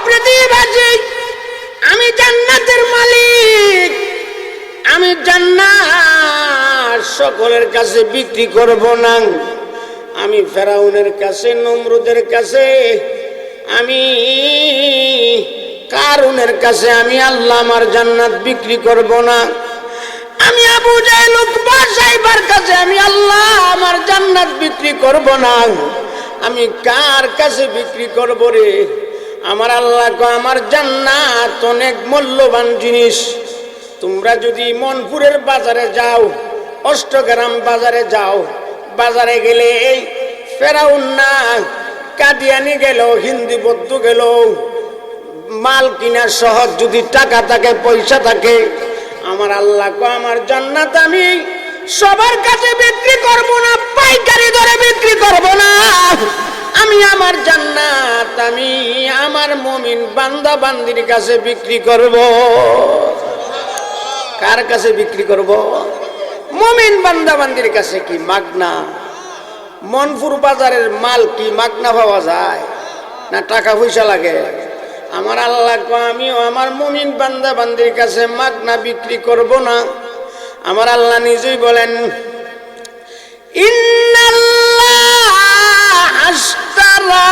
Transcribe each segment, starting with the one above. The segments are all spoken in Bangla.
পৃথিবীবাসী, আমি জান্নাতের মালিক, আমি জান্নাত সকলের কাছে বিক্রি করব না। আমি ফেরাউনের কাছে, নমরুদের কাছে, আমি কারুনের কাছে আমি আল্লাহ আমার জান্নাত বিক্রি করব না। আমি আবু জাহেল উতবা সাইবার কাছে আমি আল্লাহ আমার জান্নাত বিক্রি করব না। আমি কার কাছে বিক্রি করব রে? আমার আল্লাহ কো আমার জান্নাত অনেক মূল্যবান জিনিস। তোমরা যদি মনপুরের বাজারে যাও, অষ্টগ্রাম বাজারে যাও, বাজারে গেলে এই ফেরাউন না কাদিয়ানি গেল, হিন্দু বৌদ্ধ গেল, মাল কিনার সহজ যদি টাকা থাকে, পয়সা থাকে, আমার আল্লাহ কো আমার জান্নাত আমি সবার কাছে বিক্রি করব না, পাইকারি দরে বিক্রি করব না। আমি আমার জান্নাত আমি আমার মুমিন বান্দা বান্দির কাছে বিক্রি করব। কার কাছে বিক্রি করব? মুমিন বান্দা বান্দির কাছে। কি মাগনা? মনপুর বাজারের মাল কি মাগনা পাওয়া যায় না টাকা পয়সা লাগে? আমার আল্লাহ কো আমিও আমার মুমিন বান্দা বান্দির কাছে মাগনা বিক্রি করব না। আমার আল্লাহ নিজেই বলেন, ইন্নাল্লাহ আশতারা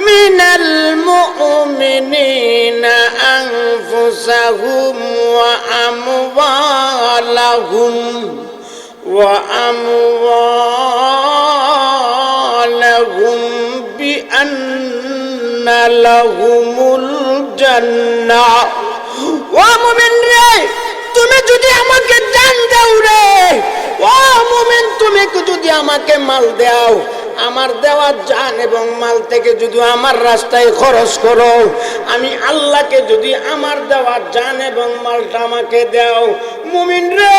মিনাল মুমিনিনা আনফুসাহুম ওয়া আমওয়ালাহুম বিআন্না লাহুমুল জান্নাহ। ও মুমিন রে, তুমি যদি আমাকে জান দাও রে, ও মুমিন তুমি যদি আমাকে মাল দাও, আমার দেওয়া জান এবং মাল থেকে যদি আমার রাস্তায় খরচ করো, আমি আল্লাহকে যদি আমার দেওয়া জান এবং মালটা আমাকে দাও, মুমিন রে,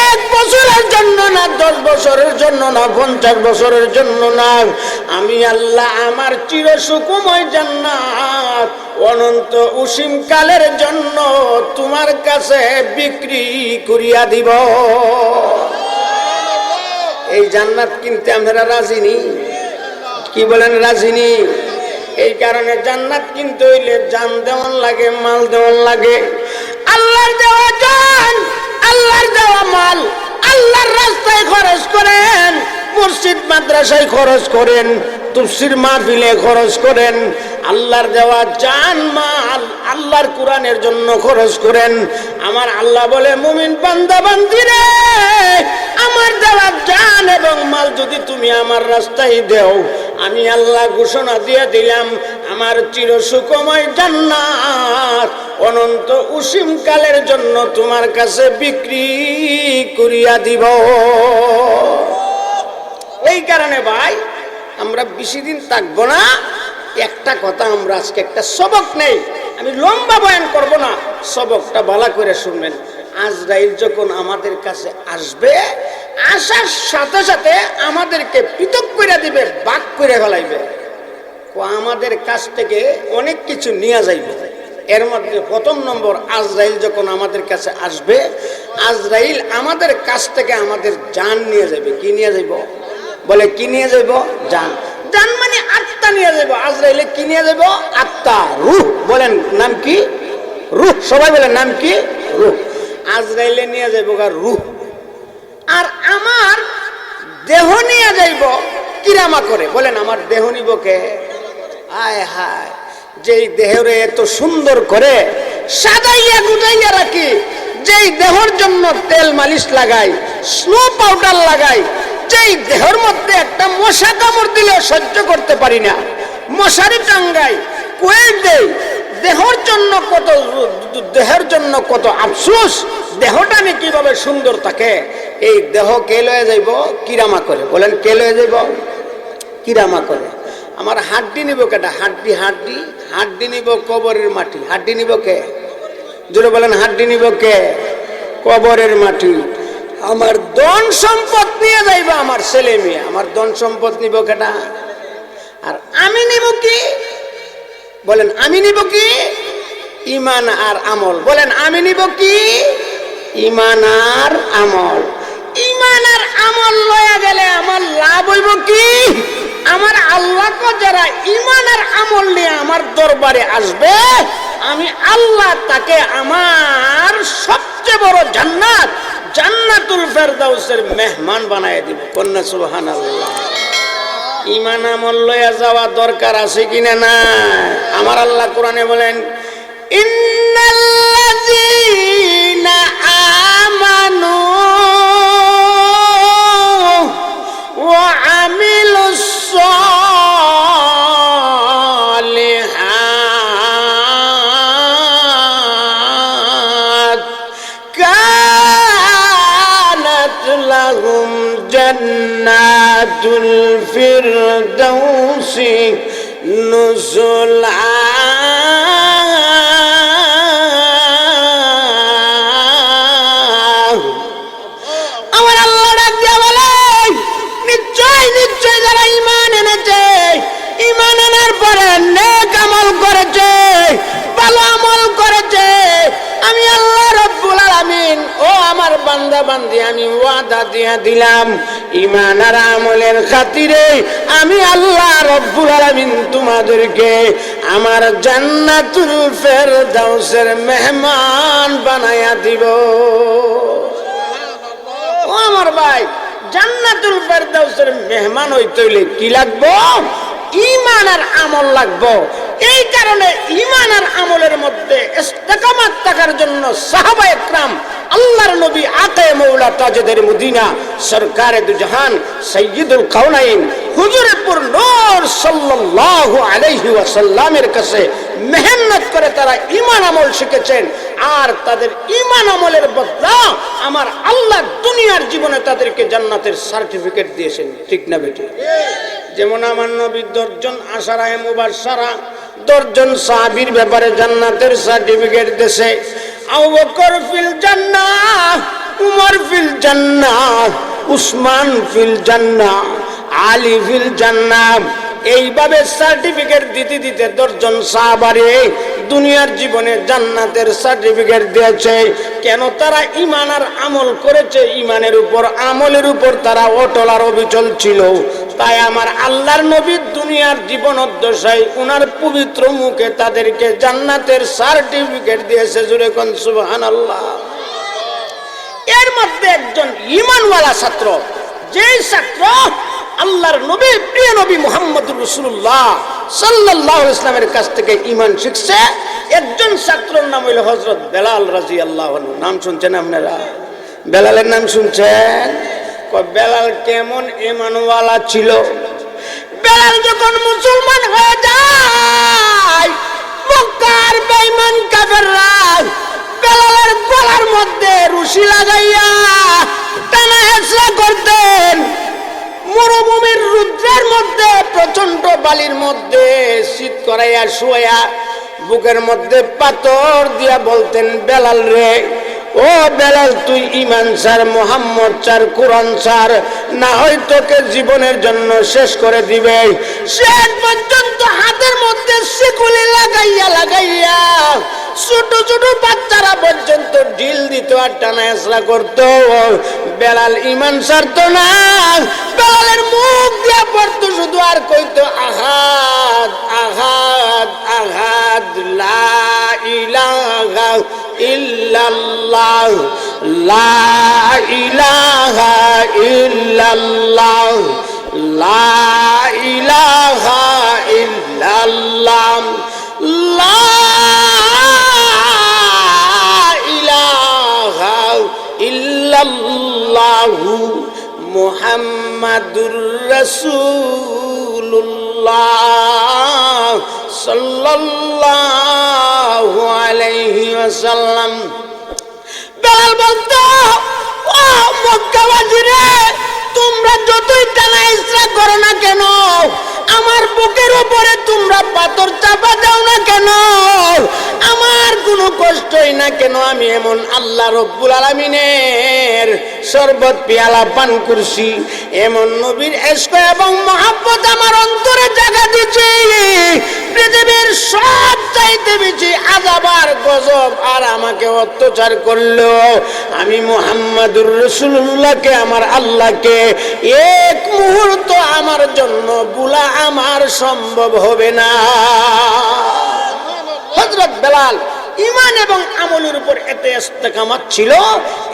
1 বছরের জন্য না, 10 বছরের জন্য না, 50 বছরের জন্য না, আমি আল্লাহ আমার চিরসুখময় জান্নাত অনন্ত অসীম কালের জন্য তোমার কাছে বিক্রি করিয়া দিব। এই জান্নাত কিনতে আমরা রাজি নি? কি বলেন, রাজি নি? এই কারণে জান্নাত কিনতে হইলে জান দেওয়ান লাগে, মাল দেওয়ান লাগে। আল্লাহর দেওয়া জান, আল্লাহর দেওয়া মাল আল্লাহর রাস্তায় খরচ করেন, মসজিদ মাদ্রাসায় খরচ করেন, তাফসীর মাহফিলে খরচ করেন। আল্লাহর দেওয়া জান মাল আল্লাহর কোরআনের জন্য খরচ করেন। আমার আল্লাহ বলে, মুমিন বান্দা বান্দিরে, আমার দেওয়া জান এবং মাল যদি তুমি আমার রাস্তায় দেও, আমি আল্লাহ ঘোষণা দিয়ে দিলাম আমার চিরসুখময় জান্নাত অনন্ত অসীম কালের জন্য তোমার কাছে বিক্রি করিয়া দিব। এই কারণে ভাই আমরা বেশি দিন থাকবো না। একটা কথা আমরা আজকে একটা সবক নেই, আমি লম্বা বয়ান করব না, সবকটা ভালো করে শুনবেন। আজরাইল যখন আমাদের কাছে আসবে, আসার সাথে সাথে আমাদেরকে পৃথক করে দিবে, ভাগ করে ফেলাইবে। আমাদের কাছ থেকে অনেক কিছু নিয়ে যাইবে। এর মধ্যে প্রথম নম্বর, আজরাইল যখন আমাদের কাছে আসবে, আজরাইল আমাদের কাছ থেকে আমাদের জান নিয়ে যাবে। কি নিয়ে যাইব? বলে কি নিয়ে যাইব? জান। জান মানে আত্মা নিয়ে যাইব। আজরাইলে কি নিয়ে যাইব? আত্মা, রূহ। বলেন নাম কি? রূহ। সবাই বলেন নাম কি? রূহ। আজরাইলে নিয়ে যাইব রূহ। আর আমার দেহ নিয়ে যাইব কিরামা করে। বলেন আমার দেহ নিব কে? আয় হায়, যেই দেহরে এত সুন্দর করে সাজাইয়া গুটাইয়া রাখি, যেই দেহর জন্য তেল মালিশ লাগাই, স্নো পাউডার লাগাই, যেই দেহের মধ্যে একটা মশা কামড় দিলে সহ্য করতে পারি না, মশারি টাঙ্গাই, কোয়েল দেই, দেহের জন্য কত আফসোস, দেহটা আমি কিভাবে সুন্দর থাকে। এই দেহ কে লয়ে যাইব? কিরামা করে। বলেন কে লয়ে যাইব? কিরামা করে। আমার হাড্ডি নিব কেটা? হাড্ডি নিব কবরের মাটি। হাড্ডি নিব কে? জোরে বলেন হাড্ডি নিব কে? কবরের মাটি। আমার ধন সম্পদ নিয়ে যাইব আমার ছেলে মেয়ে। আমার ধন সম্পদ নিব কেটা? আর আমি নিব কি? বলেন আমি নিব কি? ঈমান আর আমল। বলেন আমি নিব কি? ঈমান আর আমল। ঈমান আর আমল লয়া গেলে আমার লাভ হইব কি? আমার যারা ঈমান আর আমল নিয়ে আমার দরবারে আসবে, আমি আল্লাহ তাকে আমার সবচেয়ে বড় জান্নাত জান্নাতুল ফেরদাউসের মেহমান বানায় দিব। কন্যা সুবহানাল্লাহ। ঈমান আমল লইয়া যাওয়া দরকার আছে কিনা না? আমার আল্লাহ কোরআনে বলেন, ইন্নাল্লাযীনা আমানু ওয়া আমিলুস সালিহাত কানাত লাহুম জান্নাতুল ফিরদাউসি নুজুলা। আমার আল্লাহ ডাক দিয়া বলে, নিশ্চয় নিশ্চয় যারা ঈমান এনেছে, ঈমান আনার পরে নেক আমল করেছে, ভালো আমল করেছে, আমি আল্লাহ রব্বুল আলামিন ও আমার বান্দা বান্দি আমি ওয়াদা দিয়া দিলাম, ঈমান আর আমলের খাতিরে আমি আল্লাহ রব্বুল আলামিন তোমাদেরকে আমার জান্নাতুল ফেরদাউসের মেহমান বানায়া দিব। ও আমার ভাই, জান্নাতুল ফেরদাউসের মেহমান হইতে হইলে কি লাগবো? ঈমান আর আমল লাগবো। এই কারণে ঈমান আর আমলের মধ্যে ইস্তেকামাত থাকার জন্য সাহাবায়ে কেরাম আল্লাহর নবী আকায়ে মৌলা তাজেদের মদিনা সরকারে দু জাহান সাইয়্যিদুল কাউনাইন হুজুরে পুর নূর সাল্লাল্লাহু আলাইহি ওয়াসাল্লামের কাছে মেহনত করে তারা ঈমান আমল শিখেছেন। আর তাদের ঈমান আমলের বদলা আমার আল্লাহ দুনিয়ার জীবনে তাদেরকে জান্নাতের সার্টিফিকেট দিয়েছেন। ঠিক না বেটি? যেমন আমার নবী 10 জন আশারায়ে মুবাশশারা 10 জন সাহাবীর ব্যাপারে জান্নাতের সার্টিফিকেট দিয়েছে। আবু বকর ফিল জান্নাহ, উমর ফিল জান্নাহ, উসমান ফিল জান্নাহ, আলী ফিল জান্নাহ। এইভাবে সার্টিফিকেট দিতে দিতে 10 জন সাহাবারে দুনিয়ার জীবনে জান্নাতের সার্টিফিকেট দিয়েছে। কেন? তারা ঈমান আর আমল করেছে, ঈমানের উপর আমলের উপর তারা অটল আর অবিচল ছিল। তাই আমার আল্লাহর নবী দুনিয়ার জীবনোদ্দশায় উনার পবিত্র মুখে তাদেরকে জান্নাতের সার্টিফিকেট দিয়েছে। জোরে কোন সুবহানাল্লাহ। এর মধ্যে একজন ঈমানওয়ালা ছাত্র, যেই ছাত্র আল্লাহর নবী প্রিয় নবী মুহাম্মদুর রাসূলুল্লাহ সাল্লাল্লাহু আলাইহি ওয়াসাল্লামের কাছ থেকে ঈমান শিখছে, একজন ছাত্রের নাম হইল হযরত বেলাল রাদিয়াল্লাহু আনহু। নাম শুনছেন আপনারা? বেলালের নাম শুনছেন? বেলাল কেমন ঈমানওয়ালা ছিল? বেলাল যখন মুসলমান হয়ে যায়, মক্কার বেঈমান কাফেররা বেলালের গলার মধ্যে রশি লাগাইয়া টানা হেঁচড়া করতেন। মরুভূমির রুদ্রের মধ্যে, প্রচন্ড বালির মধ্যে শীত করাইয়া শুয়া বুকের মধ্যে পাথর দিয়া বলতেন, বেলাল রে, ও বেলাল, তুই ঈমান ছাড়, মুহাম্মদ ছাড়, কোরআন ছাড়, না হয় তোকে জীবনের জন্য শেষ করে দিবে। শেষ পর্যন্ত হাতের মধ্যে শিকলি লাগাইয়া লাগাইয়া ছোট ছোট বাচ্চারা পর্যন্ত ঢিল দিত আর টানা হেঁচড়া করতো। বেলাল ঈমান ছাড়তো না। বেলালের মুখ দিয়া পড়তো শুধু আর কইতো, আহাদ আহাদ আহাদ, লা ইলাহা ইল্লাল্লাহ, লা ইলাহা ইল্লাল্লাহ, লা ইলাহা ইল্লাল্লাহ, লা ইলাহা ইল্লাল্লাহু মুহাম্মাদুর রাসূলুল্লাহ সাল্লাল্লাহু আলাইহি ওয়াসাল্লাম। বেলাল বলতো, ও মক্কাবাসীরা, তোমরা যতই টানা হেঁচড়া করো না কেন, আমার বুকের উপরে তোমরা পাথর চাপা দাও না কেন, আমার কোনো কষ্টই না কেন, আমি এমন আল্লাহ রব্বুল আলামিনের শরবত পেয়ালা পান করছি, এমন নবীর ইশক এবং মহব্বত আমার অন্তরে জায়গা দিয়েছে, পৃথিবীর সব চাইতে বেশি আযাব আর গজব আর আমাকে অত্যাচার করলো, আমি মুহাম্মাদুর রাসূলুল্লাহকে, আমার আল্লাহকে এক মুহূর্ত আমার জন্য ভুলা আমার সম্ভব হবে না। হযরত বেলাল ঈমান এবং আমলের উপর এত ইস্তেকামত ছিল।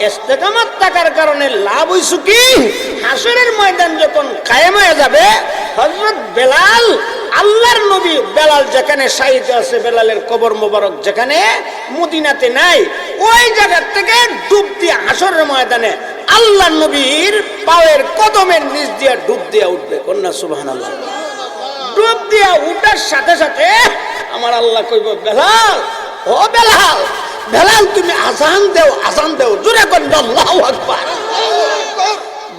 ইস্তেকামত থাকার কারণে লাভ হইছে কি, হাসরের ময়দান যখন কায়েম হয়ে যাবে, হযরত বেলাল, আল্লাহর নবী বেলাল যেখানে শায়িত আছে, বেলালের কবর মোবারক যেখানে মদিনাতে নাই, ওই জায়গা থেকে ডুব দিয়ে হাসরের ময়দানে আল্লাহর নবীর পায়ের কদমের নিচ দিয়ে ডুব দিয়ে উঠবে। কন্যা সুবহানাল্লাহ। ডুব দিয়ে উঠার সাথে সাথে আমার আল্লাহ কইব, বেলাল, ও বেলাল, বেলাল তুমি আজান দেও, আজান দেও, জোরে কর আল্লাহু আকবার।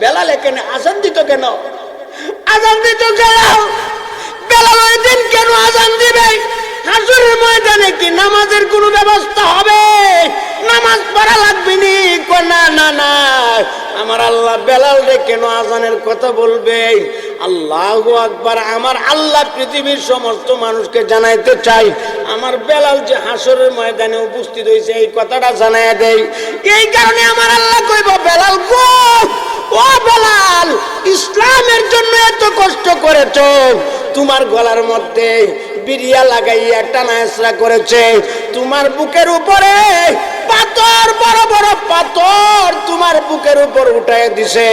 বেলাল এখানে আজান দিত কেন? আজান দিত কেন? বেলাল ওই দিন কেন আজান দিবে? হাসরের ময়দানে কি নামাজের কোনো ব্যবস্থা হবে? নামাজ পড়া লাগবে নি? না না না, আমার আল্লাহ বেলাল রে কেন আজানের কথা বলবে? আল্লাহু আকবার। আমার আল্লাহ পৃথিবীর সমস্ত মানুষকে জানাইতে চাই, আমার বেলাল যে হাসরের ময়দানে উপস্থিত হয়েছে এই কথাটা জানাইয়া দেই। এই কারণে আমার আল্লাহ কইব, বেলাল গো, ও বেলাল, ইসলামের জন্য এত কষ্ট করেছো, তোমার গলার মধ্যে বিড়িয়া লাগাইয়া টানা হেঁচড়া করেছে, তোমার বুকের উপরে পাথর, বড় বড় পাথর তোমার বুকের উপর উঠায় দিছে,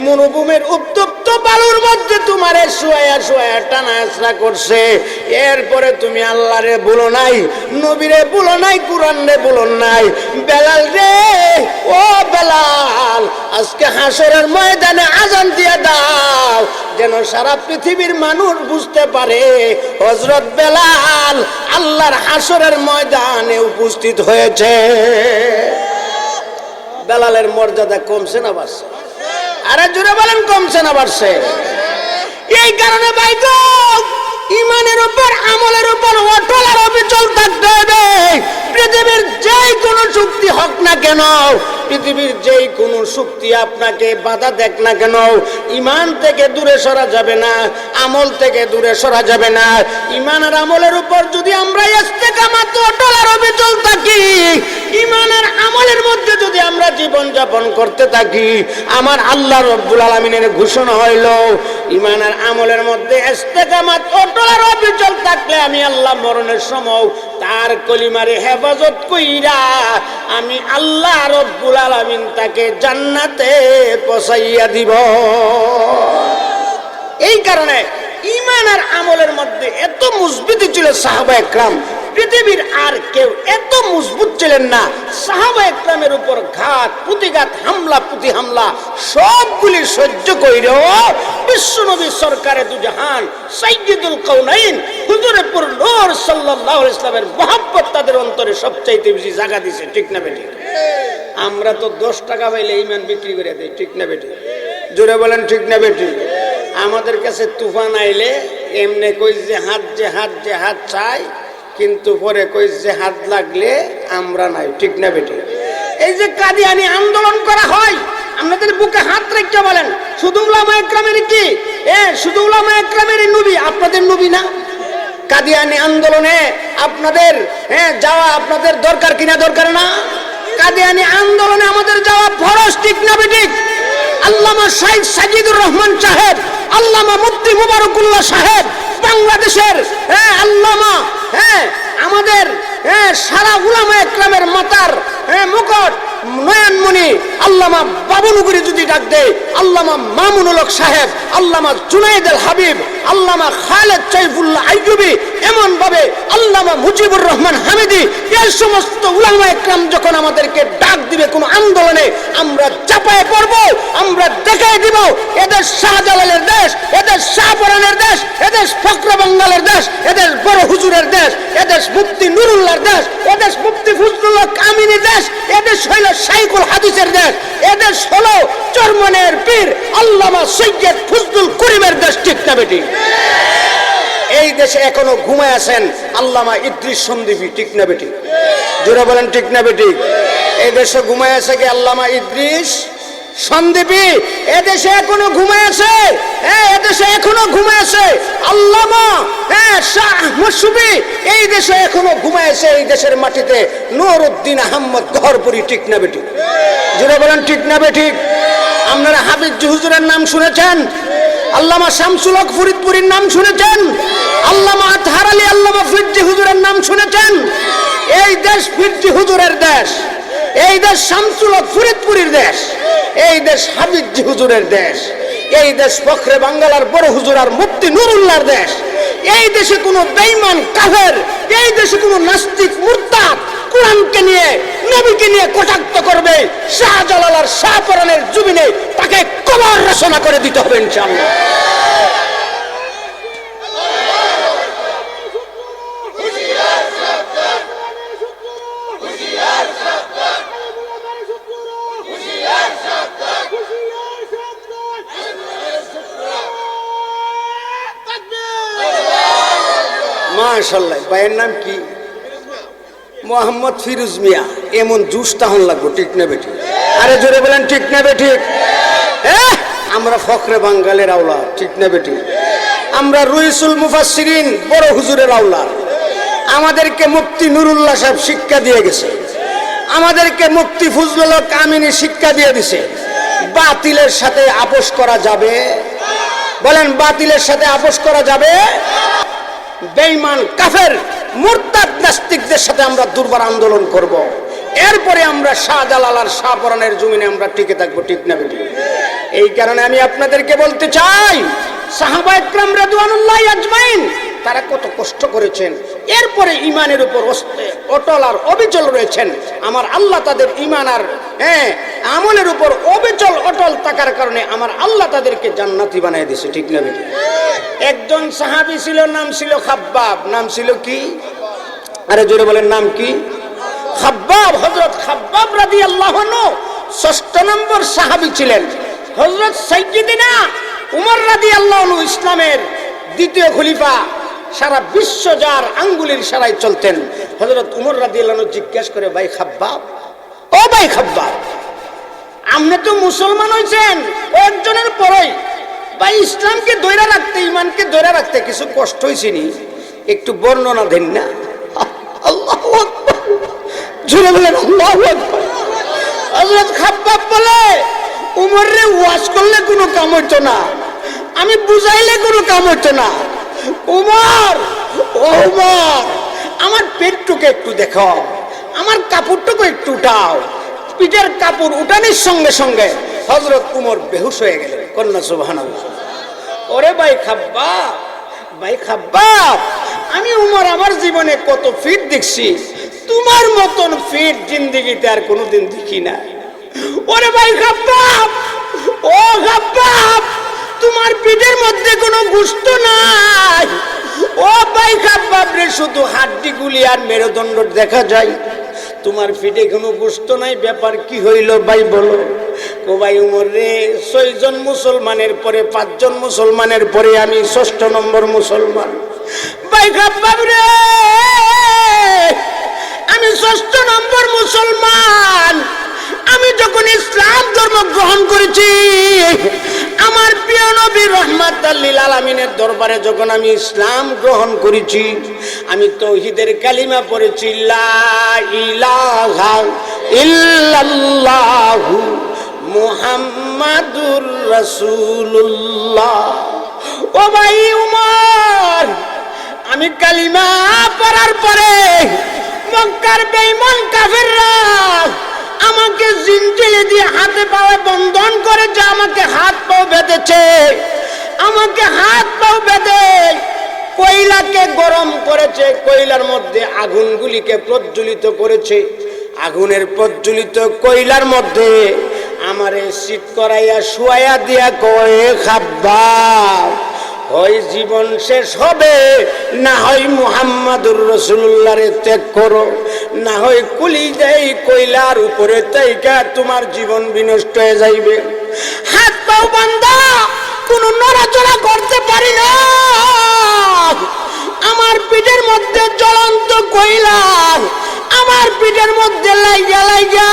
মরুভূমির উত্তপ্ত বালুর মধ্যে তোমারে শুয়ায়া শুয়ায়া টানা হেঁচড়া করছে, এরপরে তুমি আল্লাহরে বলো নাই, নবীরে বলো নাই, কুরআন রে বলো নাই। বেলাল রে, ও বেলাল, আজকে হাসরের ময়দানে আজান দিয়ে দাও, যেন সারা পৃথিবীর মানুষ বুঝতে পারে হযরত বেলাল আল্লাহর হাসরের ময়দানে উপস্থিত হয়েছে। বেলালের মর্যাদা কমছে না বাড়ছে? আরে জোরে বলেন, কমছে না বাড়ছে? এই কারণে ভাই গো, ইমানের উপর আমলের উপর অটল আর অবিচল থাকতে হবে। পৃথিবীর যেই কোনো শক্তি হোক না কেন, পৃথিবীর যেই কোনো শক্তি আপনাকে বাধা দেখ না কেন, ইমান থেকে দূরে সরা যাবে না, আমল থেকে দূরে সরা যাবে না। ইমান আর আমলের উপর যদি আমরা ইস্তেকামত অটল আর অবিচল থাকি, ইমান আর আমলের মধ্যে যদি আমরা জীবন যাপন করতে থাকি, আমার আল্লাহ রব্বুল আলামিনের ঘোষণা হইল, ইমান আর আমলের মধ্যে ইস্তেকামত অটল আর অবিচল থাকলে আমি আল্লাহ মরণের সময় তার কলিমারে হেফাজত কইরা আমি আল্লাহ রব্বুল আলামিন তাকে জান্নাতে পৌঁছাইয়া দিব। এই কারণে ঈমান আর আমলের মধ্যে এত মজবুতি ছিল সাহাবায়ে কেরাম, পৃথিবীর আর কেউ এত মজবুত ছিলেন না। সাহাবায়ে কেরামের উপর ঘাত প্রতিঘাত, হামলা প্রতি হামলা সবগুলি সহ্য কইরেও বিশ্বনবী সরকারে দু জাহান সাইয়্যিদুল কাউনাইন হুজুরে পুর নূর সাল্লাল্লাহু আলাইহি ওয়াসাল্লামের মহব্বত তাদের অন্তরে সবচাইতে বেশি জায়গা দিয়েছে। ঠিক না বেটি? আমরা তো 10 টাকা পাইলে ঈমান বিক্রি করে দেই। ঠিক না বেটি? জোরে বলেন, ঠিক না বেটি? আমাদের কাছে তুফান আইলে এমনি কই যে হাত চাই, কিন্তু পরে কই যে হাত লাগলে আমরা নাই। ঠিক না বেটি? এই যে কাদিয়ানী আন্দোলন করা হয়, আপনাদের বুকে হাত রেখে বলেন, শুধু উলামায়ে কেরামের কি? শুধু উলামায়ে কেরামের নবী, আপনাদের নবী না? কাদিয়ানী আন্দোলনে আপনাদের যাওয়া আপনাদের দরকার কিনা? দরকার না? কাদিয়ানী আন্দোলনে আমাদের যাওয়া ফরজ। ঠিক না বেটি? আল্লামা শাইখ সাজিদুর রহমান সাহেব, আল্লামা মুফতি মুবারকুল্লাহ সাহেব, বাংলাদেশের আল্লামা, আমাদের সারা উলামায়ে কেরামের মাতার মুকুট নয়নমণি আল্লামা বাবুনগরী যদি ডাক দেয়, আল্লামা মামুনুল হক সাহেব, আল্লামা জুনাইদ আল হাবিব, আল্লামা খালেদ সাইফুল্লাহ আইয়ুবী, এমন ভাবে আল্লামা মুজিবুর রহমান হামিদি, এই সমস্ত উলামায়ে কেরাম যখন আমাদেরকে ডাক দিবে কোন আন্দোলনে, আমরা চাপায়ে পড়ব, আমরা দেখাই দিব এদেশ শাহজালালের দেশ, এদেশ শাহপরানের দেশ, এদেশ ফখরে বাঙ্গালের দেশ, এদেশ বড় হুজুরের দেশ, এদেশ মুফতি নুরুল্লাহর দেশ, এদেশ মুফতি ফজলুল্লাহ কামিনীর দেশ, এদেশ হইল শাইখুল হাদিসের দেশ, এদেশ হলো চরমনের পীর আল্লামা সৈয়দ ফজলুল করিমের দেশ। ঠিক না বেটি? এই দেশে এখনো ঘুমায় আছেন আল্লামা ইদ্রিস সন্দীপী। ঠিক না বেটি? জোরে বলেন, ঠিক না বেটি? এই দেশে ঘুমায় আছে কি আল্লামা ইদ্রিস সন্দীপী এদেশে এখনো ঘুমায় আছে, এদেশে এখনো ঘুমায় আছে। আল্লামা শাহ আহমদ শফী এই দেশে এখনো ঘুমায় আছে, এই দেশের মাটিতে। নুরউদ্দিন আহমদ গহরপুরি, ঠিক না বেঠিক? জোরে বলেন ঠিক না বেঠিক? আপনারা হাফিজ হুজুরের নাম শুনেছেন, আল্লামা শামসুল হক ফরিদপুরীর নাম শুনেছেন, আল্লামা আতহার আলী আল্লামা ফিরজি হুজুরের নাম শুনেছেন। এই দেশ ফিরজি হুজুরের দেশ, এই দেশ শামসুল হক ফরিদপুরীর দেশ, এই দেশ হাফিজ হুজুরের দেশ, এই দেশ ফখরে বাঙ্গালার বড় হুজুর আর মুফতি নুরুল্লাহর দেশ। এই দেশে কোনো বেঈমান কাফের, এই দেশে কোনো নাস্তিক মুরতাদ কোরআনকে নিয়ে নবীকে নিয়ে কটাক্ষ করবে, শাহজালাল আর শাহপরানের জমিনে তাকে কবর রচনা করে দিতে হবে ইনশাআল্লাহ। মাশাআল্লাহ। ভাইয়ের নাম কি? মোহাম্মদ ফিরোজ মিয়া। এমন জুস তাহন লাগবো, ঠিক না বেঠি? আরে জোরে বলেন ঠিক না বেঠি? আমরা ফখরে বাঙ্গালের আওলা, ঠিক না বেঠি? আমরা রুইসুল মুফাসসিরিন বড় হুজুরের আওলা। আমাদেরকে মুফতি নুরুল্লাহ সাহেব শিক্ষা দিয়ে গেছে, আমাদেরকে মুফতি ফজলুল হক আমিনী শিক্ষা দিয়ে দিছে। বাতিলের সাথে আপোষ করা যাবে? বলেন বাতিলের সাথে আপোষ করা যাবে? বেঈমান কাফের মুরতাদ নাস্তিকদের সাথে আমরা দুর্বার আন্দোলন করব। এরপরে আমরা শাহজালাল আর শাহপরানের জমিনে আমরা টিকে থাকবো, ঠিক না বেটি? এই কারণে আমি আপনাদেরকে বলতে চাই, সাহাবা ইকরাম রাদিয়াল্লাহু আজমাইন তারা কত কষ্ট করেছেন, এরপরে ইমানের উপর অটল আর অবিচল রয়েছেন। আমার আল্লাহ তাদের ইমান আর আমলের উপর অবিচল অটল থাকার কারণে আমার আল্লাহ তাদেরকে জান্নাতি বানিয়ে দিয়েছে, ঠিক না বেটি? একজন সাহাবী ছিল, নাম ছিল খাব্বাব। নাম ছিল কি? আরে জোরে বলেন, নাম কি? খাব্বাব। হযরত খাব্বাব রাদিয়াল্লাহু আনহু ৬ষ্ঠ নম্বর সাহাবী ছিলেন। হযরত সাইয়্যিদিনা উমর রাদিয়াল্লাহু আনহু ইসলামের দ্বিতীয় খলিফা, সারা বিশ্ব যার আঙ্গুলের ইশারায় চলতেন। হযরত উমর রাদিয়াল্লাহু আনহু জিজ্ঞেস করে, ভাই খাব্বাব, ও ভাই খাব্বাব, আপনি তো মুসলমান হয়েছেন কয়েকজনের পরেই, ভাই ইসলামকে ধরে রাখতে, ইমানকে ধরে রাখতে কিছু কষ্ট হয়েছে নি? একটু বর্ণনা দেন না। আল্লাহু আকবার, জোরে বলেন আল্লাহু আকবার। হযরত খাব্বাব বলে, উমর রে ওয়াজ করলে কোনো কাম হইতো না, আমি বুঝাইলে কোনো কাম হইতো না। উমর, ও উমর, আমার পেটটুকে একটু দেখো, আমার কাপড়টুকু একটু উঠাও। পিঠের কাপড় উঠানোর সঙ্গে সঙ্গে হযরত উমর বেহুশ হয়ে গেলেন। কন্যা সুবহানাল্লাহ। ওরে ভাই খাব্বাব, ভাই খাব্বাব, আমি উমর আমার জীবনে কত ফিট দেখছি, তোমার মতন ফিট জিন্দেগিতে আর কোনোদিন দেখি না। ওরে ভাই খাব্বাব, ও খাব্বাব, তোমার পিঠের মধ্যে কোনো গোশত নাই। ও ভাই খাব্বাব রে, শুধু হাড্ডিগুলি আর মেরুদণ্ড দেখা যায়, তোমার পিঠে কোনো গোশত নাই। ব্যাপার কি হইল ভাই বলো? ও ভাই উমর রে, 6 জন মুসলমানের পরে 5 জন মুসলমানের পরে আমি 6ষ্ঠ নম্বর মুসলমান। ভাই খাব্বাব রে, আমি 6ষ্ঠ নম্বর মুসলমান। আমি যখন ইসলাম ধর্ম গ্রহণ করেছি, আমার প্রিয় নবী রাহমাতাল লিল আলামিনের দরবারে যখন আমি ইসলাম গ্রহণ করেছি, আমি তাওহীদের কালিমা পড়েছি, লা ইলাহা ইল্লাল্লাহু মুহাম্মাদুর রাসূলুল্লাহ। ও ভাই উমর, আমি কালিমা পড়ার পরে মক্কার বেঈমান কাফেররা আমাকে জিনজিলে দিয়ে হাতে পায়ে বন্ধন করেছে, আমাকে হাত পাও বেঁধেছে, আমাকে হাত পাও বেঁধে কয়লাকে গরম করেছে, কয়লার মধ্যে আগুনগুলিকে প্রজ্বলিত করেছে। আগুনের প্রজ্বলিত কয়লার মধ্যে আমারে শীত করাইয়া শুয়াইয়া দিয়া কয়, খাব্বাব, হয় জীবন শেষ হবে, না হয় মুহাম্মাদুর রাসূলুল্লাহরে ত্যাগ করো, না হয় কলিজায় কয়লার উপরে তাইকা তোমার জীবন বিনষ্ট হয়ে যাইবে। হাত পাও বান্ধা, কোনো নড়াচড়া করতে পারি না। আমার পিঠের মধ্যে জ্বলন্ত কয়লা, আমার পিঠের মধ্যে লাইগা লাইগা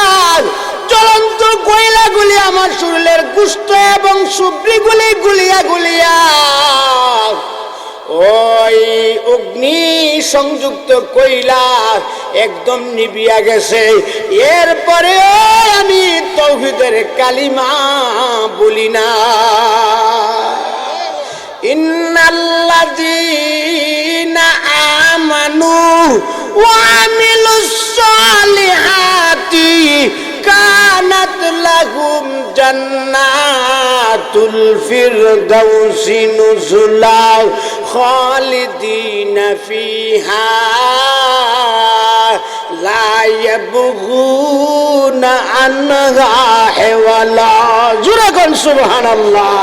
জ্বলন্ত কয়লাগুলি আমার শরীরের গোশত এবং সুবড়িগুলি গুলিয়া গুলিয়া ওই অগ্নি সংযুক্ত কয়লা একদম নিভিয়া গেছে। এরপরে আমি তাওহীদের কালিমা বলি না। ইন্নাল্লাযীনা আমানু ওয়া আমিলুস সালিহাতি কানাত লাহুম জান্নাতুল ফিরদাউসি নুজুলা খালিদিনা ফিহা লা ইয়াবগুনা আনহা হিওয়ালা। জোরে কোন সুবহানাল্লাহ।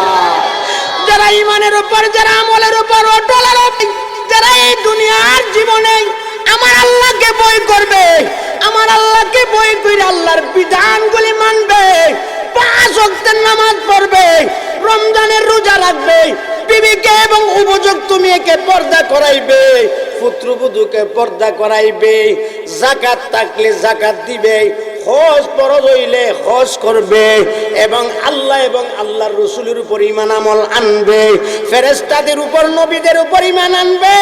যারা ইমানের উপর, যারা আমলের উপর অটল, যারা এই দুনিয়ার জীবনে আমার আল্লাহকে ভয় করবে, আমার আল্লাহকে ভয় করে আল্লাহর বিধানগুলি মানবে, 5 ওয়াক্তের নামাজ পড়বে, রমজানের রোজা রাখবে, বিবিকে এবং উপযুক্ত মেয়েকে পর্দা করাইবে, পুত্রবধূকে পর্দা করাইবে, যাকাত থাকলে যাকাত দিবে, হজ ফরজ হইলে হজ করবে এবং আল্লাহ এবং আল্লাহর রাসূলের উপর ঈমান আমল আনবে, ফেরেশতাদের উপর, নবীদের উপর ঈমান আনবে,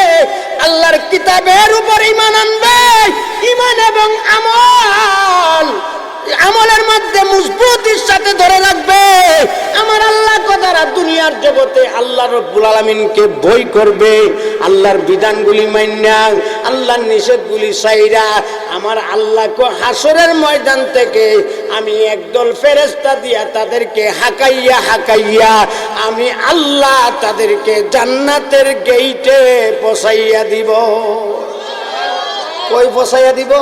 আল্লাহর কিতাবের উপর ঈমান আনবে। ঈমান এবং আমলের মধ্যে মজবুতির সাথে ধরে রাখবে। আমার আল্লাহ কথারা দুনিয়ার জগতে আল্লাহ রাব্বুল আলামিনকে ভয় করবে, আল্লাহর বিধানগুলি মাইনা, আল্লাহর নিষেধগুলি ছাইরা আমার আল্লাহকে হাসরের ময়দান থেকে আমি একদল ফেরেশতা দিয়া তাদেরকে হাকাইয়া হাকাইয়া আমি আল্লাহ তাদেরকে জান্নাতের গেইটে পৌঁছাইয়া দিব। কই পৌঁছাইয়া দিব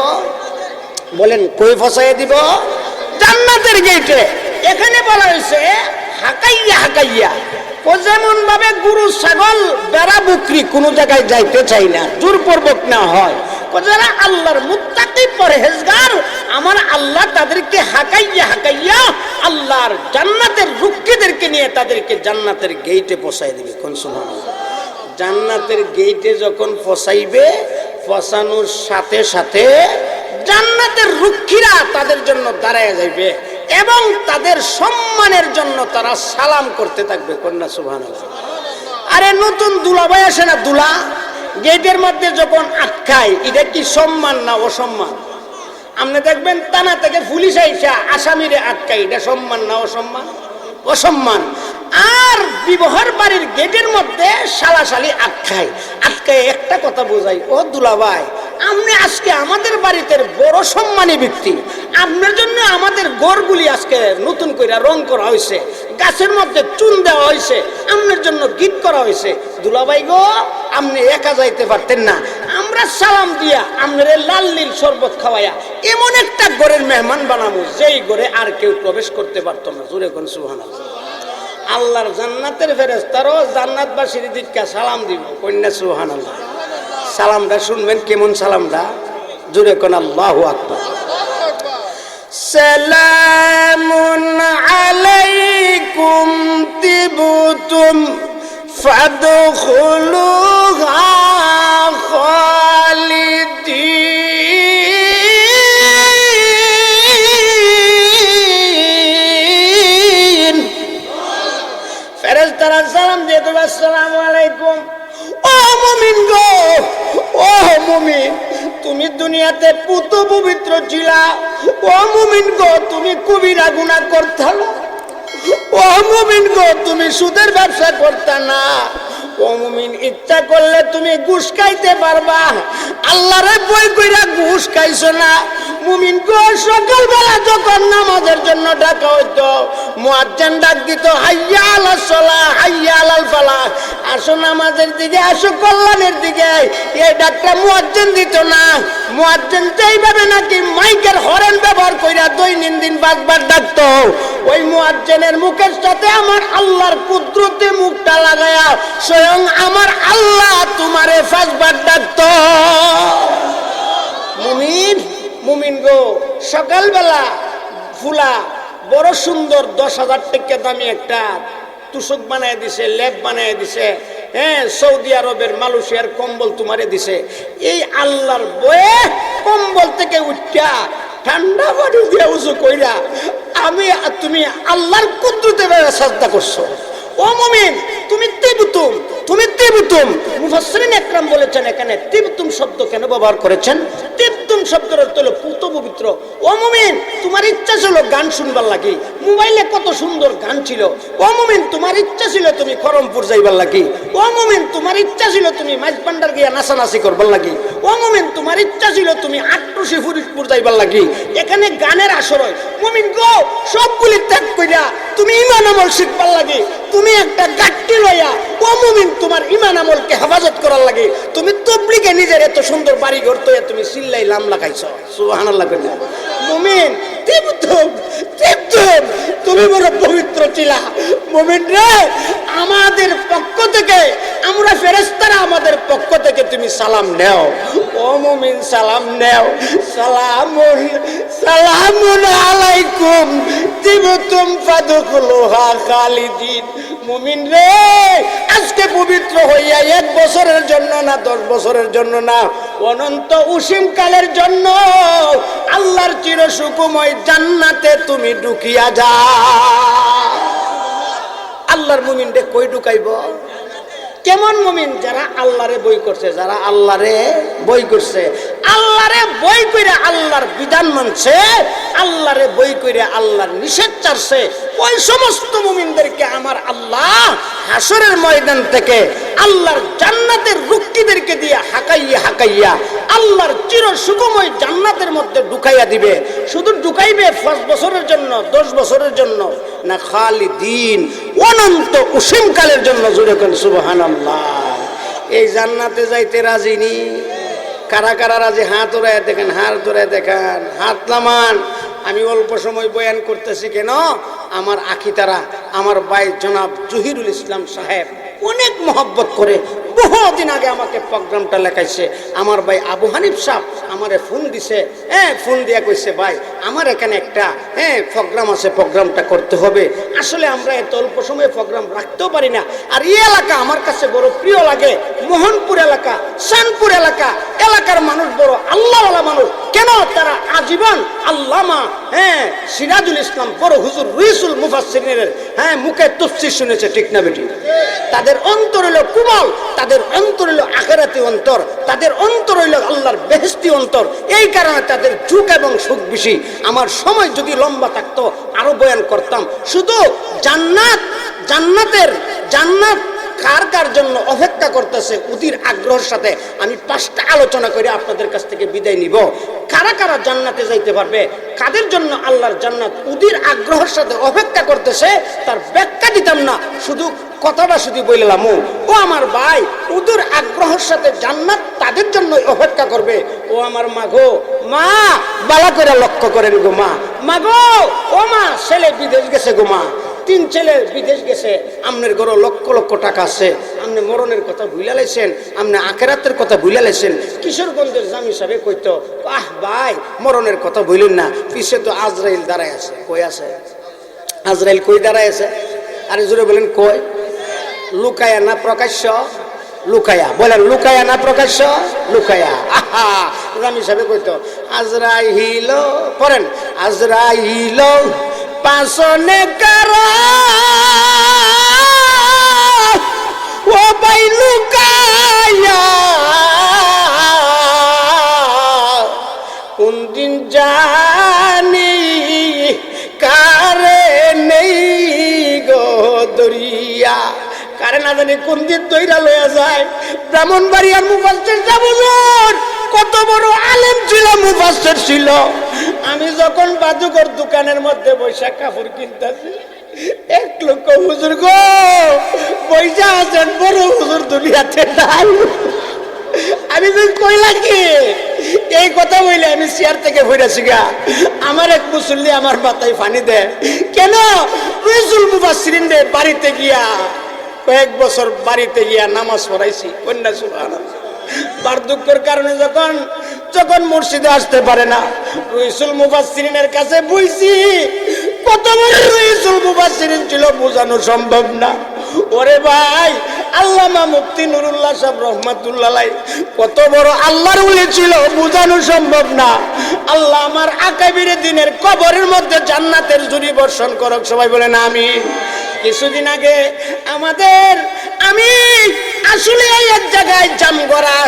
বলেন? কই পৌঁছাইয়া দিব? জান্নাতের গেইটে। এখানে বলা হয়েছে হাকাইয়া হাকাইয়া। যেমন ভাবে গরু ছাগল বেড়া বকরি কোন জায়গায় যাইতে চাই না, জোরপূর্বক না হয়। যারা আল্লাহর মুত্তাকি পরহেজগার আমার আল্লাহ তাদেরকে হাকাইয়া হাকাইয়া আল্লাহর জান্নাতের রক্ষীদেরকে নিয়ে তাদেরকে জান্নাতের গেইটে পৌঁছাই দিবে। কোন সুবহানাল্লাহ। জান্নাতের গেইটে যখন পৌঁছাইবে, পৌঁছানোর সাথে সাথে জান্নাতের রক্ষীরা তাদের জন্য দাঁড়ায় যাইবে এবং তাদের সম্মানের জন্য তারা সালাম করতে থাকবে। কন্যা সুবহানাল্লাহ। আরে নতুন দুলাভাই আসে না, দুলা গেটের মধ্যে যখন আটকায়, এটা কি সম্মান না অসম্মান? আপনি দেখবেন থানা থেকে পুলিশ আইসা আসামিরে আটকায়, এটা সম্মান না অসম্মান? অসম্মান। আর বিবাহের বাড়ির গেটের মধ্যে শালাশালি আটকায়, আটকায় একটা কথা বোঝাই, ও দুলাভাই আপনি আজকে আমাদের বাড়িতে বড় সম্মানী ব্যক্তি, আপনার জন্য আমাদের ঘরগুলি আজকে নতুন করে রং করা হয়েছে, গাছের মধ্যে চুন দেওয়া হয়েছে, আপনার জন্য গীত করা হয়েছে। দুলাভাই গো আপনি একা যাইতে পারতেন না, আমরা সালাম দিয়া আপনার লাল নীল শরবত খাওয়াইয়া এমন একটা ঘরের মেহমান বানাবো যেই ঘরে আর কেউ প্রবেশ করতে পারতো না। জোরে কোন সুবহানাল্লাহ। আল্লাহর জান্নাতের ফেরেশতারও জান্নাতবাসীর দিকে সালাম দিব। কন্যা সুবহানাল্লাহ। সালামটা শুনবেন কেমন সালামটা? জোরে কোন আল্লাহু আকবার। সালামুন আলাইকুম তিবতুম ফাদখুলুহা খালিদিন। ফেরেশতারা সালাম দিয়ে দেবে, আসসালামু আলাইকুম। ও মুমিন গো, ও মুমিন, তুমি দুনিয়াতে পুত পবিত্র ছিলা। ও মুমিন গো, তুমি কবিরা গুনাহ করতা না। ও মুমিন গো, তুমি সুদের ব্যবসা করতা না। ও মুমিন, ইচ্ছা করলে তুমি ঘুষ খাইতে পারবা, আল্লাহরে ভয় কইরা ঘুষ খাইছো না। মুমিন গো, সকালবেলা যখন নামাজের জন্য ডাকা হইতো, মুয়াজ্জিন ডাক দিত, হাইয়া আলাস সালাহ, হাইয়া আলাল ফালাহ, আসো নামাজের দিকে, আসো কল্যাণের দিকে। এই ডাকটা মুয়াজ্জিন দিত না। মুয়াজ্জিন যেইভাবে নাকি মাইকের হরেন ব্যবহার কইরা দৈনন্দিন 5 বার ডাকতো, ওই মুয়াজ্জিনের মুখের সাথে আমার আল্লাহর কুদরতে মুখটা লাগায়া স্বয়ং আমার আল্লাহ তোমারে 5 বার ডাকতো। মুমিন, মুমিন গো, সকালবেলা ফুলা বড় সুন্দর 10,000 টাকা দামি একটা তুষক বানায় দিছে, লেপ বানায় দিছে, হ্যাঁ, সৌদি আরবের মালয়েশিয়ার কম্বল তোমারে দিছে। এই আল্লাহর বয়ে কম্বল থেকে উঠা ঠান্ডা পানি দিয়ে উজু কইরা তুমি আল্লাহর কুদরতে সাজদা করছো। ও মুমিন, তুমি তিবতুম, তুমি তিবতুম। মুফাসসিরিন একরাম বলেছেন এখানে তিবতুম শব্দ কেন ব্যবহার করেছেন? তিবতুম শব্দের অর্থ হলো পুত পবিত্র। ও মুমিন, তোমার ইচ্ছা ছিল গান শুনবার লাগি, মোবাইলে কত সুন্দর গান ছিল। ও মুমিন, তোমার ইচ্ছা ছিল তুমি করমপুর যাইবার লাগি। ও মুমিন, তোমার ইচ্ছা ছিল তুমি মাইজবান্ডার গিয়া নাচানাচি করবার লাগি। ও মুমিন, তোমার ইচ্ছা ছিল তুমি আট্টুসি ফরিদপুর যাইবার লাগি। এখানে গানের আশ্রয়। মুমিন গো, সবগুলি ত্যাগ কইরা তুমি ঈমান আমল শিখবার লাগি, তুমি একটা গাট্টি লইয়া ও মুমিন তোমার ঈমান আমলকে হেফাজত করার লাগে তুমি তবলিগে নিজের এত সুন্দর বাড়ি ঘর তো তুমি চিল্লাই লাম লাগাইছো। সুবহানাল্লাহ। মুমিন তিবতুম, তিবতুম, তুমি বড় পবিত্র ছিলা। মুমিন রে, আমাদের পক্ষ থেকে, আমরা ফেরেশতারা আমাদের পক্ষ থেকে তুমি সালাম নেও। ও মুমিন সালাম নেও। সালামুন, সালামুন আলাইকুম তিবতুম ফাদখুলুহা খালিদিন। মুমিন রে, আজকে পবিত্র হইয়া 1 বছরের জন্য না, 10 বছরের জন্য না, অনন্ত অসীম কালের জন্য আল্লাহর চির সুখময় জান্নাতে তুমি ঢুকিয়া যাও। আল্লাহর মুমিন রে কই ঢুকাইব? কেমন মুমিন? যারা আল্লাহরে বই করছে, যারা আল্লাহরে বই করছে, আল্লাহরে বই কইরা আল্লাহর বিধান মানছে, আল্লাহরে বই কইরা আল্লাহর নিষেধ ছাড়ছে, ওই সমস্ত মুমিনদেরকে আমার আল্লাহ হাসরের ময়দান থেকে আল্লাহর জান্নাতের রুক্কিদেরকে দিয়ে হাকাইয়া হাকাইয়া আল্লাহর চির সুখময় জান্নাতের মধ্যে ঢুকাইয়া দিবে। শুধু ঢুকাইবে 5 বছরের জন্য, 10 বছরের জন্য না, খালিদিন, অনন্ত অসীম কালের জন্য। জুড়ে কোন সুবহানাল্লাহ। এই জান্নাতে যাইতে রাজি নি? কারা কারা রাজি? হাত উড়ায় দেখেন, হাত উড়ায় দেখান, হাত নামান। আমি অল্প সময় বয়ান করতেছি কেন? আমার আখিতারা, আমার ভাই জনাব জহিরুল ইসলাম সাহেব অনেক মহব্বত করে বহুদিন আগে আমাকে প্রোগ্রামটা লেখাইছে। আমার ভাই আবু হানিফ সাহেব আমারে ফোন দিছে, ফোন দিয়া কইছে ভাই আমার এখানে একটা প্রোগ্রাম আছে, প্রোগ্রামটা করতে হবে। আসলে আমরা এত অল্প সময়ে প্রোগ্রাম রাখতেও পারি না। আর এই এলাকা আমার কাছে বড় প্রিয় লাগে, মোহনপুর এলাকা, শানপুর এলাকা, এলাকার মানুষ বড় আল্লাহওয়ালা মানুষ। কেন? তারা আজীবন আল্লামা সিরাজুল ইসলাম বড় হুজুর রইসুল মুফাসসিরিনের মুখে তাফসীর শুনেছে, ঠিক না বেটি? তাদের অন্তর হলো কুমল, তাদের অন্তর হলো আখিরাতি অন্তর, তাদের অন্তর হলো আল্লাহর বেহেশতি অন্তর। এই কারণে তাদের যুগ এবং সুখ বেশি। আমার সময় যদি লম্বা থাকতো আরো বয়ান করতাম। শুধু জান্নাত, জান্নাত কার কার জন্য অপেক্ষা করতেছে অধীর আগ্রহের সাথে আমি 5টা আলোচনা করে আপনাদের কাছ থেকে বিদায় নিব। কারা কারা জান্নাতে যাইতে পারবে, কাদের জন্য আল্লাহর জান্নাত অধীর আগ্রহের সাথে অপেক্ষা করতেছে, তার ব্যাখ্যা দিতাম না, শুধু কথাটা শুধু বললাম। ও আমার ভাই, অধীর আগ্রহের সাথে জান্নাত তাদের জন্য অপেক্ষা করবে। ও আমার মা গো, মা বালা করে লক্ষ্য করেন গো মা, মা গো, ও মা ছেলে বিদেশ গেছে গো মা, 3 ছেলে বিদেশ গেছে, আমনের ঘরে লক্ষ লক্ষ টাকা আছে, আপনি মরণের কথা ভুলে লাইছেন, আপনি আখেরাতের কথা ভুলে লাইছেন। কিশোরগঞ্জের জামি সাহেব কইতো, আহ ভাই মরণের কথা ভুলেন না, পিছে তো আজরাইল দাঁড়ায় আছে। কই আছে আজরাইল? কই দাঁড়ায় আছে? আরে জোরে বলেন কই? লুকায়া না প্রকাশ্য? লুকায়া বলেন, লুকায়া না প্রকাশ্য? লুকায়া। আহা, জামি সাহেব কইতো আজরাইল, পড়েন আজরাইল পাশনে কারা ও ভাই লুকায়া, কোন দিন জানি কারে নেই গো দরিয়া, কারে না জানি কোন দিন তৈরা লইয়া যায়। ব্রাহ্মণবাড়িয়ার মুফাসসির হুজুর কত বড় আলেম ছিল, মুফাসসির ছিল। আমি যখন বাজুকর দোকানের মধ্যে বৈশা কাপড় কিনতেছি, এক লোক হুজুর গো পয়সা আছেন, বড় হুজুর দুনিয়াতে নাই। আমি কইলা কি এই কথা বইলে আমি চেয়ার থেকে ফিরেছি গা। আমার এক মুসল্লি আমার মাথায় পানি দেয়, কেন? রইসুল মুফাসসিরিনের বাড়িতে গিয়া কয়েক বছর বাড়িতে গিয়া নামাজ পড়াইছি। কন্যা সুবহানাল্লাহ। বার্ধক্যের কারণে যখন মসজিদে আসতে পারে না, রইসুল মুফাসসিরিনের কাছে বইছি। কত বড় রইসুল মুফাসসিরিন ছিল বোঝানো সম্ভব না। ওরে ভাই, আল্লামা মুফতি নুরুল্লাহ সাহেব রহমাতুল্লাহ আলাইহি কত বড় আল্লাহর ওলি ছিল বোঝানো সম্ভব না। আল্লাহ আমার আকাবিরে দিনের কবরের মধ্যে জান্নাতের ঝুরি বর্ষণ করুক, সবাই বলেন আমিন। কিছুদিন আগে আমি আসলে এক জায়গায় জামগড়া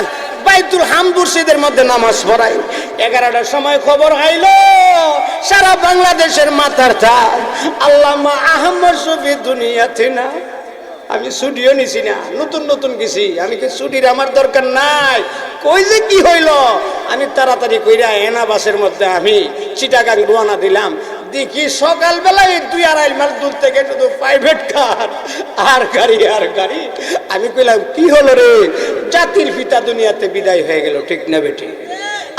বাইতুল হামদুরশিদের মধ্যে নামাজ পড়াই। 11টার সময় খবর আইলো সারা বাংলাদেশের মাথার তাজ আল্লামা আহমদ শফি দুনিয়াতে না। আমি ছুটিও নিছি না, নতুন নতুন গেছি, আমি কি ছুটির আমার দরকার নাই। কই যে কি হইল, আমি তাড়াতাড়ি কইরা এনা বাসের মধ্যে আমি চিটাগাং রওনা দিলাম। দেখি সকালবেলায় 2-2.5 মাইল দূর থেকে শুধু প্রাইভেট কার আর গাড়ি। আমি কইলাম কি হলো রে, জাতির পিতা দুনিয়াতে বিদায় হয়ে গেল, ঠিক না বেটি?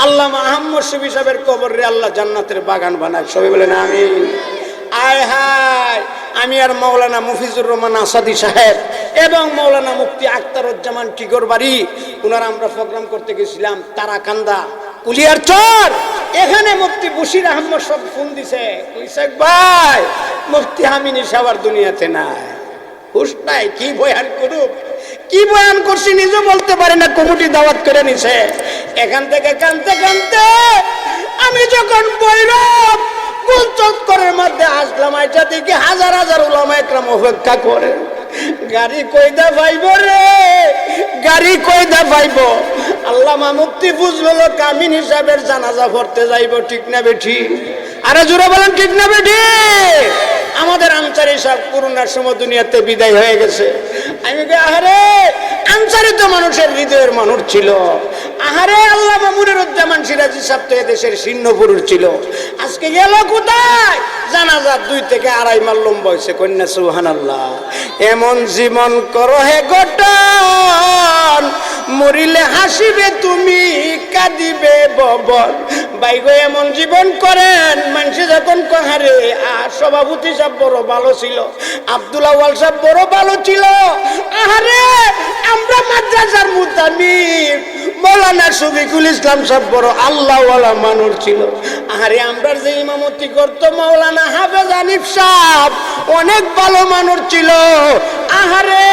আল্লামা আহমদ শফি সাহেবের কবর রে আল্লাহ জান্নাতের বাগান বানায়, সবাই বলেন আমিন। আয় হায়, আমি আর মাওলানা মুফিজুর রহমান আসাদি সাহেব এবং মাওলানা মুফতি আখতারুজ্জামান টিগর বাড়ি, ওনারা আমরা প্রোগ্রাম করতে গেছিলাম তারাকান্দা কুলিয়ার চর। এখানে মুফতি বশির আহমদ সব ফোন দিছে, কইছে ভাই মুফতি আমিনী সাহেব দুনিয়াতে নাই, হুশ নাই, কি বয়ান করুক, কি বয়ান করছি নিজে বলতে পারে না, কমিটি দাওয়াত করে নিছে। এখান থেকে কানতে কানতে আমি যখন বৈরব গোলচক্করের মধ্যে আসলাম, এটা দেখি হাজার হাজার উলামা একরাম অপেক্ষা করে। গাড়ি কইদা পাইব রে, গাড়ি কইদা পাইব। আল্লামা মুফতি ফজলুল হক আমিন সাহেবের জানাজা পড়তে যাইব, ঠিক না বেঠি? আরে জোরে বলেন ঠিক না বেঠি? আমাদের আনসারী সাহেব করোনার সময় দুনিয়াতে বিদায় হয়ে গেছে। আমি আহারে, আনসারী তো মানুষের হৃদয়ের মানুষ ছিল। আহারে, আল্লামা মুনিরুজ্জামান সিরাজি সাহেব তো এদেশের সিংহ পুরুষ ছিল, আজকে গেল কোথায়? জানাজার 2 থেকে 2.5 মাইল লম্বা হয়েছে। কন্যা সুবহানাল্লাহ। এমন জীবন করো হে গঠন, মরিলে হাসিবে তুমি, কাঁদিবে ববন। বাইগো এমন জীবন করেন, মানুষে যখন কহারে আর সভাপতি সাহেব বড় ভালো ছিল, আব্দুল আউয়াল সাহেব বড় ভালো ছিল। আহারে, আমরা মাদ্রাসার মুতামিম মৌলানা শফিকুল ইসলাম সাহেব বড় আল্লাহওয়ালা মানুষ ছিল। আরে আমরা যে ইমামতি করত মৌলানা হাফেজ হানিফ সাহেব অনেক ভালো মানুষ ছিল। আহারে,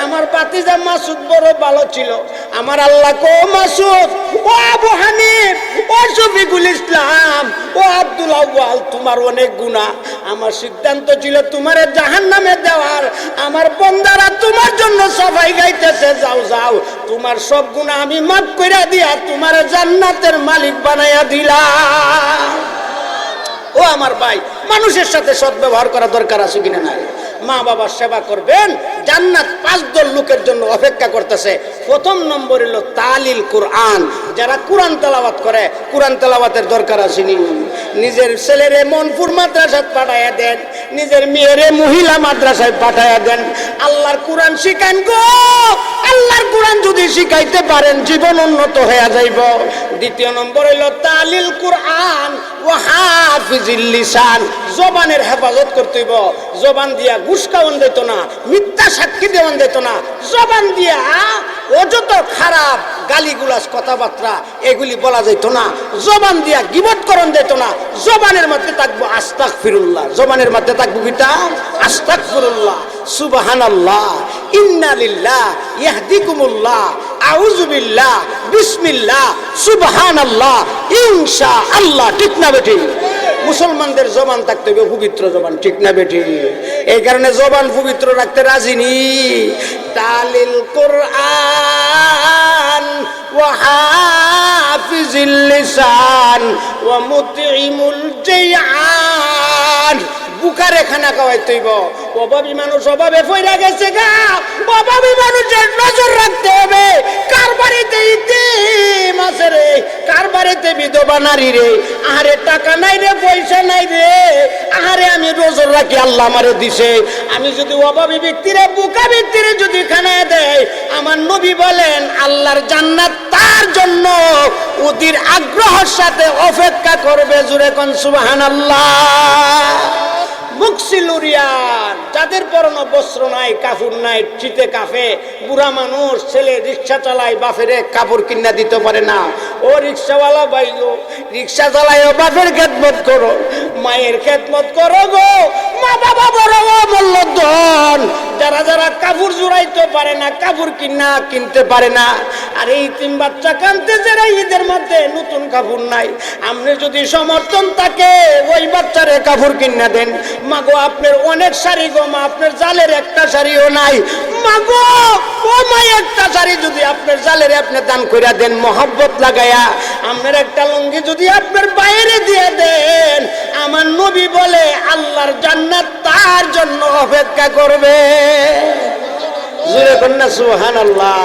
আমার বাতিজা মাসুদ বড় ভালো ছিল। আমার আল্লাহ কো মাসুদ, ও আবু হানিফ, ও শফিকুল ইসলাম, ও আব্দুল আউয়াল, তোমার অনেক গুনাহ। আমার সিদ্ধান্ত ছিল তোমারে জাহান্নামে দেওয়ার। আমার বন্দারা তোমার জন্য সবাই গাইতেছে, যাও যাও, তোমার সব গুনাহ আমি মাফ কইরা দিয়া তোমার জান্নাতের মালিক বানাইয়া দিলাম। ও আমার ভাই, মানুষের সাথে সদ্ব্যবহার করা দরকার আছে কিনা নাই? মা বাবার সেবা করবেন, জান্নাত 5 দল লোকের জন্য অপেক্ষা করতেছে। প্রথম নম্বর হলো তালিল কোরআন। যারা কোরআন তেলাওয়াত করে, কোরআন তেলাওয়াতের দরকার আসেনি। নিজের ছেলেরে মনপুর মাদ্রাসায় পাঠাইয়া দেন, নিজের মেয়েরে মহিলা মাদ্রাসায় পাঠাইয়া দেন। আল্লাহর কোরআন শিখান গো, আল্লাহর কোরআন যদি শিখাইতে পারেন জীবন উন্নত হয়ে যাইব। দ্বিতীয় নম্বর হলো তালিল কোরআন ওয়া হাফিজিল লিসান। জবানের হেফাজত করতে হইব। জবান দিয়া ঘুষ খাওয়ান দিত না, মিথ্যা সাক্ষী দেওয়ান দিত না। জবান দিয়া অযথ খারাপ গালিগুলাস কথাবার্তা এগুলি বলা যেত না। জবান দিয়া গীবত করণ দিত না। জবানের মধ্যে থাকবো আস্তাগফিরুল্লাহ, জবানের মধ্যে থাকবো কিটা? আস্তাগফিরুল্লাহ, সুবহানাল্লাহ, ইন্না লিল্লাহ, ইয়াহদিকুমুল্লাহ, আউযু বিল্লাহ, বিসমিল্লাহ, সুবহানাল্লাহ, ইনশাআল্লাহ। ঠিক না বেটি? মুসলমানদের জবান থাকতে হবে পবিত্র জবান, ঠিক না বেটি? এই কারণে জবান পবিত্র রাখতে রাজি নি। তালিল কোরআন ওয়া হাফিজিল লিসান ওয়া মুতঈমুল জায়ান। বুকারে খানা খাওয়াইতে হইব। অভাবী মানুষ অভাবে পয়রা গেছে গা, অভাবী মানুষের নজর রাখতে হবে। কার বাড়িতে ইতিম আছে রে, কার বাড়িতে বিধবা নারী রে, আহারে টাকা নাই রে, পয়সা নাই রে, আহারে আমি নজর রাখি, আল্লাহ আমারে দিছে। আমি যদি অভাবী ব্যক্তিরে, বুকা ব্যক্তিরে যদি খানায় দেয়, আমার নবী বলেন আল্লাহর জান্নাত তার জন্য অধীর আগ্রহের সাথে অপেক্ষা করবে। জুরে কোন সুবহানাল্লাহ। মুকসিলুরিয়ান, যাদের পরনো বস্ত্র নাই, কাপড় নাই, শীতে কাফে, বুড়া মানুষ, ছেলে রিক্সা চালায়, বাপের কাপড় কিনা দিতে পারে না। ও রিক্সাওয়ালা ভাই গো, রিক্সা চালায়, বাপের খেদমত করো, মায়ের খেদমত করো গো। মা বাবা বড় অমূল্য ধন, যারা যারা কাপড় জোড়াইতে পারে না, কাপড় কিনতে পারে না, আর এই তিন বাচ্চা কানতে যারা ঈদের মধ্যে নতুন কাপড় নাই, আপনি যদি সমর্থন থাকে ওই বাচ্চারে কাপড় কিনা দেন। মাগো আপনার অনেক শাড়ি গো মা, আপনার জালের একটা শাড়িও নাই, মাগো ও মা একটা শাড়ি যদি আপনার জালের আপনি দান করে দেন মহব্বত লাগায়া, আপনার একটা লুঙ্গি যদি আপনার বাইরে দিয়ে দেন, আমার নবী বলে আল্লাহর জান্নাত তার জন্য অপেক্ষা করবে। জোরে কন্যা সুবহানাল্লাহ।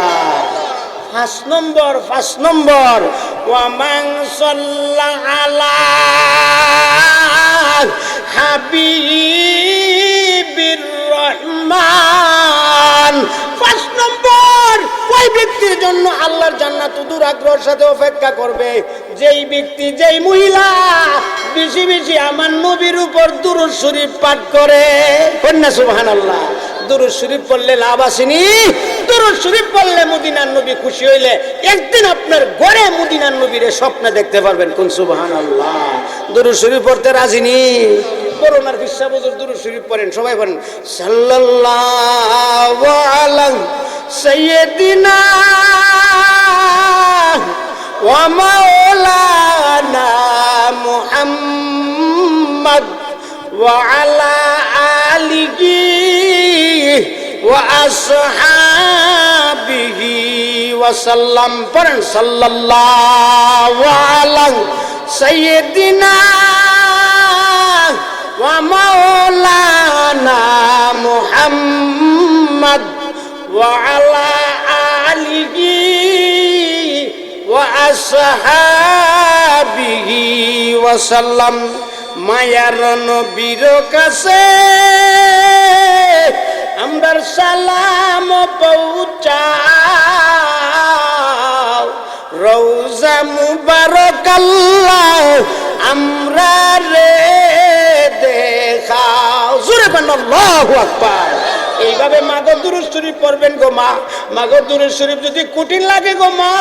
5 নম্বর ওয়া মান সাল্লা আলা হাবিবির রহমান। 5 নম্বর ওই ব্যক্তির জন্য আল্লাহর জান্নাত দূর আগ্রহের সাথে অপেক্ষা করবে যেই ব্যক্তি, যেই মহিলা বেশি বেশি আমার নবীর উপর দুরূদ শরীফ পাঠ করে। কন্যা সুবহানাল্লাহ। দুরূদ শরীফ পড়লে লাভ আসেনি? দুরূদ শরীফ পড়লে মদিনার নবী খুশি হইলে একদিন আপনার ঘরে মদিনার নবীরে স্বপ্নে দেখতে পারবেন। কোন সুবহানাল্লাহ। দুরূদ শরীফ পড়তে রাজি নি? করোনার বিশ্বাস হুজুর দুরূদ শরীফ পড়েন, সবাই বলেন সাল্লাল্লাহু আলাইহি সাইয়্যিদিনা ওয়া মাওলানা মুহাম্মদ ওয়া আলা আলিহি ওয়া আসহাবিহি ওয়া সাল্লাম। পড়েন সাল্লাল্লাহু আলাইহি সাইয়্যিদিনা ওয়া মাওলানা মুহাম্মদ ওয়া আলা আলিহি ওয়া আসহাবিহি ওয়া সাল্লাম। মায়ার নবীর কাছে আমরার সালাম পৌঁছাও, রওজা মুবারক আল্লাহ আমরা রে দেখাও। জোরে বলেন আল্লাহু আকবার। এইভাবে মাগো দুরূদ শরীফ পড়বেন গো মা। মাগো দুরূদ শরীফ যদি কঠিন লাগে গো মা,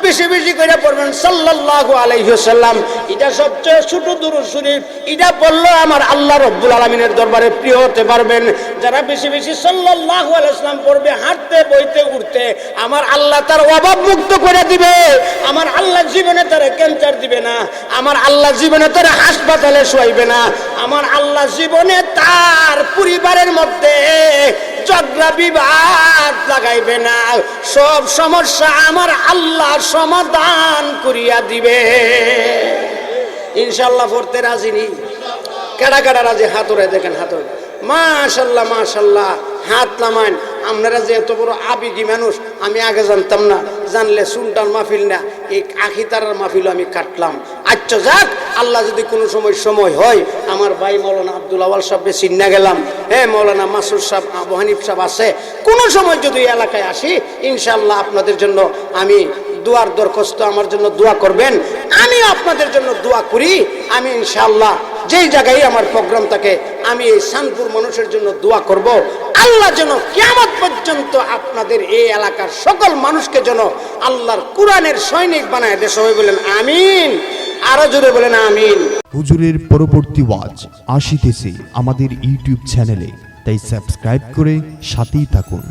বেশি বেশি করে পড়বেন সাল্লাল্লাহু আলাইহি ওয়াসাল্লাম। এটা সবচেয়ে ছোট দুরূদ শরীফ, এটা পড়লে আমার আল্লাহ রাব্বুল আলামিনের দরবারে প্রিয় হতে পারবেন। যারা বেশি বেশি সাল্লাল্লাহু আলাইহি ওয়াসাল্লাম পড়বে, হাঁটতে বইতে উঠতে, আমার আল্লাহ তার অভাব মুক্ত করে দিবে। আমার আল্লাহ জীবনে তার ক্যান্সার দিবে না, আমার আল্লাহ জীবনে তার হাসপাতালে শোয়াইবে না, আমার আল্লাহ জীবনে তার পরিবারের মধ্যে ঝগড়া বিবাদ লাগাইবে না। সব সমস্যা আমার আল্লাহ সমাধান করিয়া দিবে ইনশাআল্লাহ। পড়তে রাজি নি? কারা কারা রাজি? হাত উড়াই দেখেন, হাত উড়াই। মাশাআল্লাহ মাশাআল্লাহ। হাত নামান। আপনারা যে এত বড় আবেগী মানুষ আমি আগে জানতাম না, জানলে সুলতান মাহফিল না এই আখিতারার মাহফিল আমি কাটলাম। আচ্ছা যাক, আল্লাহ যদি কোনো সময় হয়, আমার ভাই মৌলানা আব্দুল আওয়াল সাহেবকে চিন্না গেলাম, হ্যাঁ মৌলানা মাসুদ সাহেব, আবু হানিফ সাহেব আছে, কোনো সময় যদি এলাকায় আসি ইনশাআল্লাহ আপনাদের জন্য আমি দোয়ার দরখাস্ত, আমার জন্য দোয়া করবেন, আমি আপনাদের জন্য দোয়া করি। আমি ইনশাআল্লাহ যেই জায়গায় আমার প্রোগ্রাম থাকে আমি এই শানপুর মানুষের জন্য দোয়া করব। আল্লাহ যেন কিয়ামত পর্যন্ত আপনাদের এই এলাকার সকল মানুষকে যেন আল্লাহর কোরআনের সৈনিক বানায় দেয়। সবাই বলেন আমিন। আরো জোরে বলেন আমিন। হুজুরের পরবর্তী ওয়াজ আসিতেছে আমাদের ইউটিউব চ্যানেলে, তাই সাবস্ক্রাইব করে সাথেই থাকুন।